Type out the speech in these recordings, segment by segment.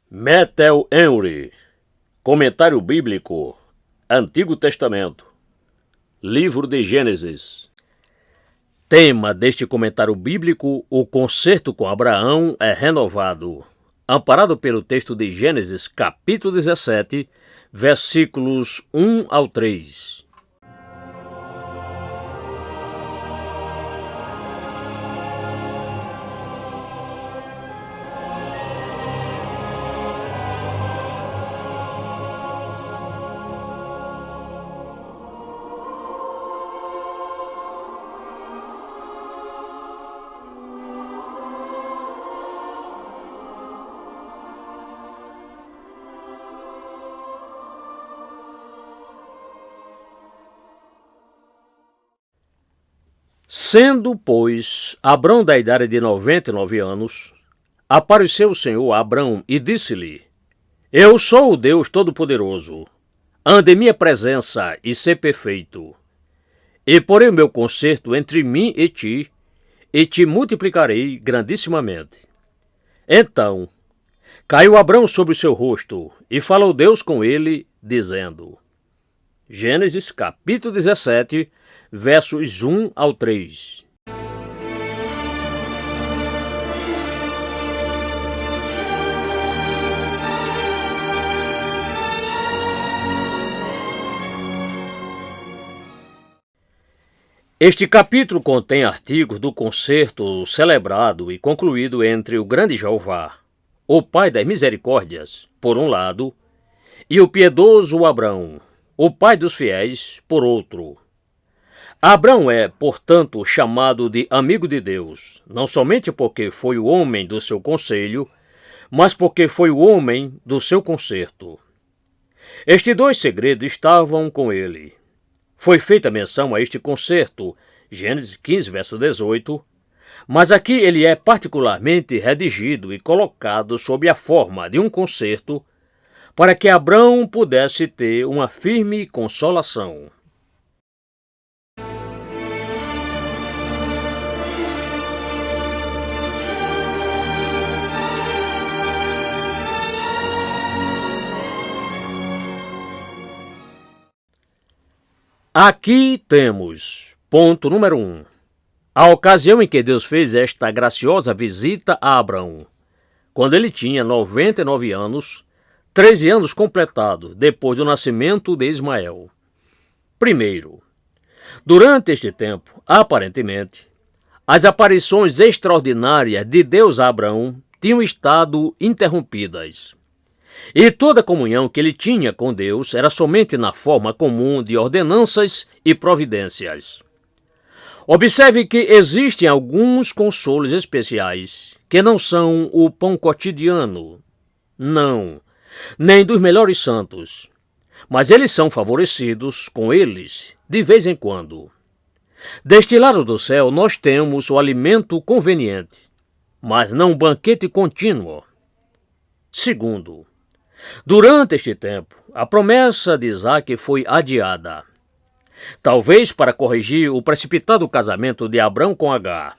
Metel Henry, Comentário Bíblico, Antigo Testamento, Livro de Gênesis. Tema deste comentário bíblico: o concerto com Abraão é renovado, amparado pelo texto de Gênesis, capítulo 17, versículos 1 ao 3. Sendo, pois, Abrão da idade de 99 anos, apareceu o Senhor a Abrão e disse-lhe: Eu sou o Deus Todo-Poderoso, ande em minha presença e sê perfeito. E porei o meu concerto entre mim e te multiplicarei grandissimamente. Então caiu Abrão sobre o seu rosto, e falou Deus com ele, dizendo. Gênesis capítulo 17, versos 1 ao 3. Este capítulo contém artigos do concerto celebrado e concluído entre o grande Jeová, o Pai das Misericórdias, por um lado, e o piedoso Abrão, o pai dos fiéis, por outro. Abrão é, portanto, chamado de amigo de Deus, não somente porque foi o homem do seu conselho, mas porque foi o homem do seu concerto. Estes dois segredos estavam com ele. Foi feita menção a este concerto, Gênesis 15, verso 18, mas aqui ele é particularmente redigido e colocado sob a forma de um concerto, para que Abrão pudesse ter uma firme consolação. Aqui temos, ponto número 1, a ocasião em que Deus fez esta graciosa visita a Abrão, quando ele tinha 99 anos, 13 anos completados depois do nascimento de Ismael. Primeiro, durante este tempo, aparentemente, as aparições extraordinárias de Deus a Abraão tinham estado interrompidas. E toda a comunhão que ele tinha com Deus era somente na forma comum de ordenanças e providências. Observe que existem alguns consolos especiais que não são o pão cotidiano. Não, nem dos melhores santos, mas eles são favorecidos com eles de vez em quando. Deste lado do céu nós temos o alimento conveniente, mas não um banquete contínuo. Segundo, durante este tempo, a promessa de Isaque foi adiada, talvez para corrigir o precipitado casamento de Abrão com Agar.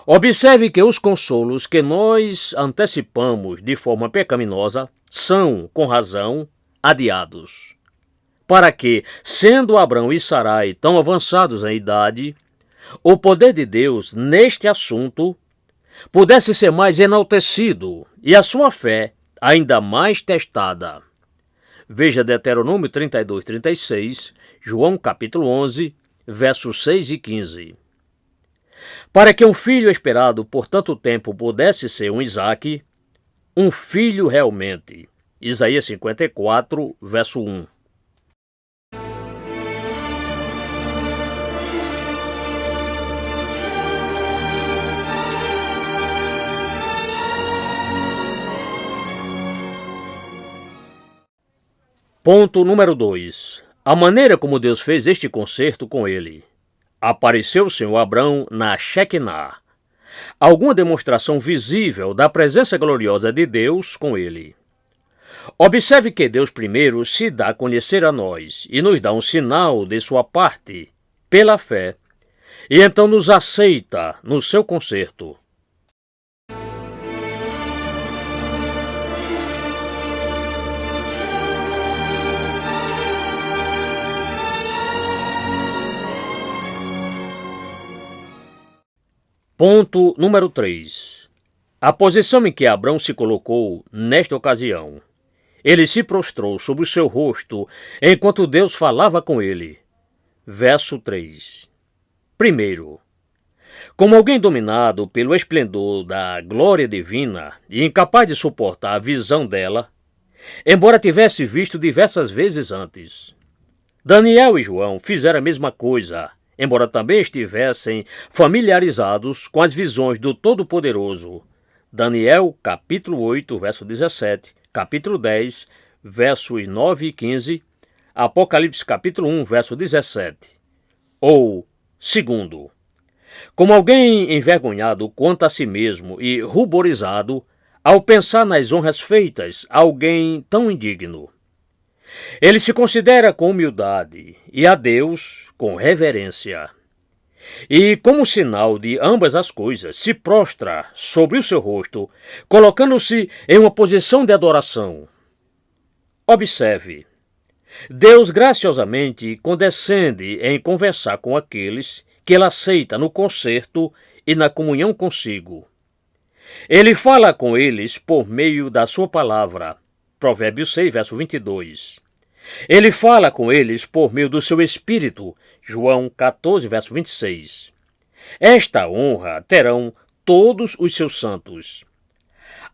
Observe que os consolos que nós antecipamos de forma pecaminosa são, com razão, adiados, para que, sendo Abrão e Sarai tão avançados em idade, o poder de Deus neste assunto pudesse ser mais enaltecido e a sua fé ainda mais testada. Veja Deuteronômio 32, 36, João capítulo 11, versos 6 e 15. Para que um filho esperado por tanto tempo pudesse ser um Isaque, um filho realmente. Isaías 54, verso 1. Ponto número 2. A maneira como Deus fez este concerto com ele. Apareceu o Senhor Abrão na Shekinah, alguma demonstração visível da presença gloriosa de Deus com ele. Observe que Deus primeiro se dá a conhecer a nós e nos dá um sinal de sua parte, pela fé, e então nos aceita no seu concerto. Ponto número 3. A posição em que Abrão se colocou nesta ocasião. Ele se prostrou sobre o seu rosto enquanto Deus falava com ele. Verso 3. Primeiro, como alguém dominado pelo esplendor da glória divina e incapaz de suportar a visão dela, embora tivesse visto diversas vezes antes. Daniel e João fizeram a mesma coisa, embora também estivessem familiarizados com as visões do Todo-Poderoso. Daniel, capítulo 8, verso 17, capítulo 10, versos 9 e 15, Apocalipse, capítulo 1, verso 17. Ou, segundo, como alguém envergonhado quanto a si mesmo e ruborizado ao pensar nas honras feitas a alguém tão indigno. Ele se considera com humildade e a Deus com reverência. E, como sinal de ambas as coisas, se prostra sobre o seu rosto, colocando-se em uma posição de adoração. Observe, Deus graciosamente condescende em conversar com aqueles que ele aceita no concerto e na comunhão consigo. Ele fala com eles por meio da sua palavra. Provérbios 6, verso 22. Ele fala com eles por meio do seu Espírito. João 14, verso 26. Esta honra terão todos os seus santos.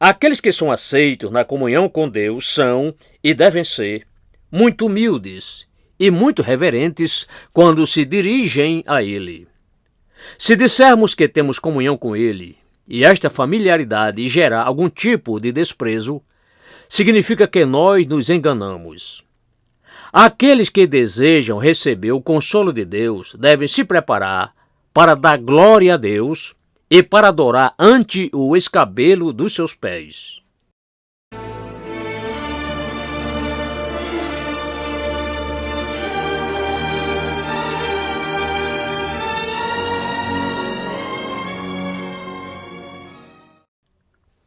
Aqueles que são aceitos na comunhão com Deus são, e devem ser, muito humildes e muito reverentes quando se dirigem a Ele. Se dissermos que temos comunhão com Ele, e esta familiaridade gerar algum tipo de desprezo, significa que nós nos enganamos. Aqueles que desejam receber o consolo de Deus devem se preparar para dar glória a Deus e para adorar ante o escabelo dos seus pés.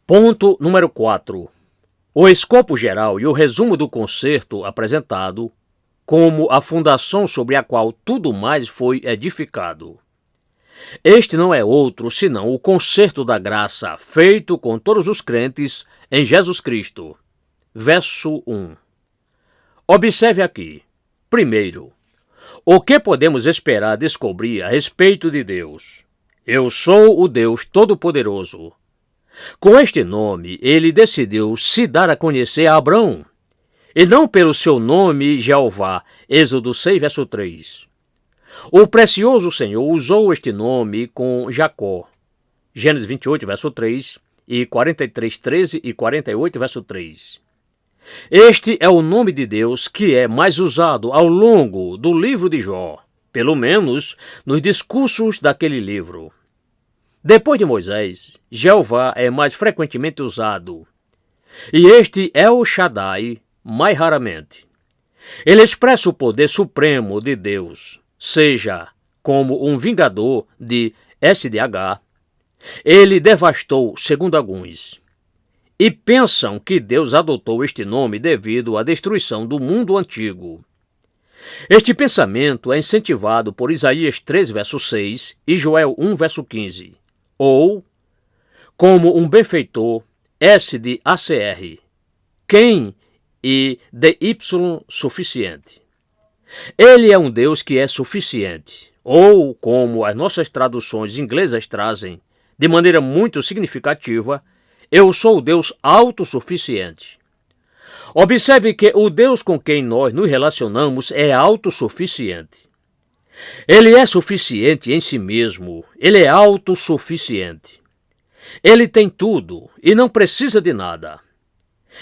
Ponto número 4. O escopo geral e o resumo do concerto apresentado como a fundação sobre a qual tudo mais foi edificado. Este não é outro senão o concerto da graça feito com todos os crentes em Jesus Cristo. Verso 1. Observe aqui. Primeiro, o que podemos esperar descobrir a respeito de Deus? Eu sou o Deus Todo-Poderoso. Com este nome, ele decidiu se dar a conhecer a Abrão, e não pelo seu nome Jeová, Êxodo 6, verso 3. O precioso Senhor usou este nome com Jacó, Gênesis 28, verso 3, e 43, 13 e 48, verso 3. Este é o nome de Deus que é mais usado ao longo do livro de Jó, pelo menos nos discursos daquele livro. Depois de Moisés, Jeová é mais frequentemente usado. E este é o Shaddai, mais raramente. Ele expressa o poder supremo de Deus, seja como um vingador de SDH. Ele devastou, segundo alguns. E pensam que Deus adotou este nome devido à destruição do mundo antigo. Este pensamento é incentivado por Isaías 13, verso 6 e Joel 1, verso 15. Ou, como um benfeitor, S de ACR, quem e DY suficiente. Ele é um Deus que é suficiente, ou, como as nossas traduções inglesas trazem, de maneira muito significativa, eu sou o Deus autossuficiente. Observe que o Deus com quem nós nos relacionamos é autossuficiente. Ele é suficiente em si mesmo, ele é autossuficiente. Ele tem tudo e não precisa de nada.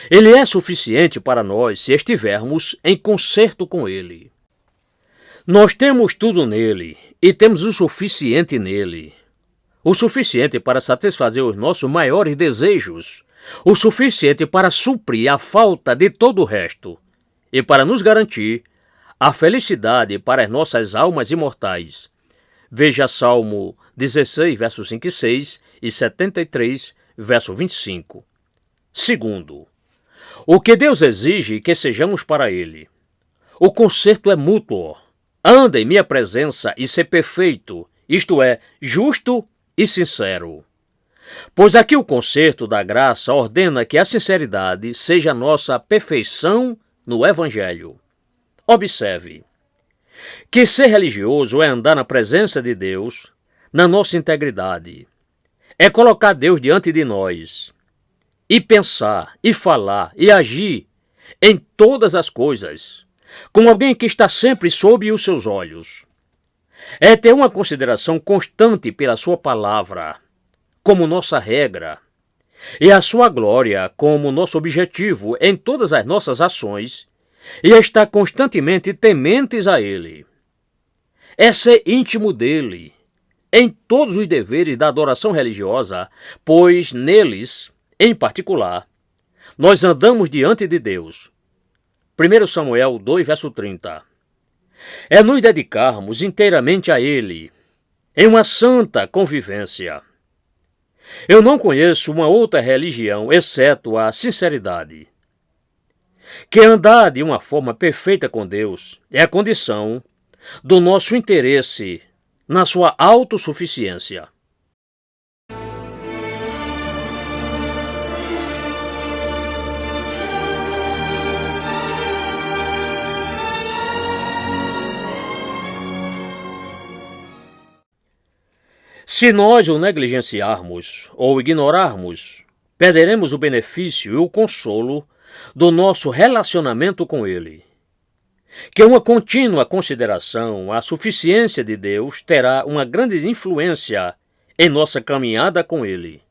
Ele é suficiente para nós se estivermos em concerto com ele. Nós temos tudo nele e temos o suficiente nele. O suficiente para satisfazer os nossos maiores desejos, o suficiente para suprir a falta de todo o resto e para nos garantir a felicidade para as nossas almas imortais. Veja Salmo 16, versos 5 e 6 e 73, verso 25. Segundo, o que Deus exige que sejamos para Ele. O concerto é mútuo. Anda em minha presença e ser perfeito, isto é, justo e sincero. Pois aqui o concerto da graça ordena que a sinceridade seja a nossa perfeição no Evangelho. Observe que ser religioso é andar na presença de Deus, na nossa integridade. É colocar Deus diante de nós e pensar, e falar, e agir em todas as coisas, como alguém que está sempre sob os seus olhos. É ter uma consideração constante pela sua palavra, como nossa regra, e a sua glória como nosso objetivo em todas as nossas ações, e estar constantemente tementes a Ele. É ser íntimo dele, em todos os deveres da adoração religiosa, pois neles, em particular, nós andamos diante de Deus. 1 Samuel 2, verso 30. É nos dedicarmos inteiramente a Ele, em uma santa convivência. Eu não conheço uma outra religião, exceto a sinceridade. Que andar de uma forma perfeita com Deus é a condição do nosso interesse na sua autossuficiência. Se nós o negligenciarmos ou ignorarmos, perderemos o benefício e o consolo do nosso relacionamento com Ele. Que uma contínua consideração à suficiência de Deus terá uma grande influência em nossa caminhada com Ele.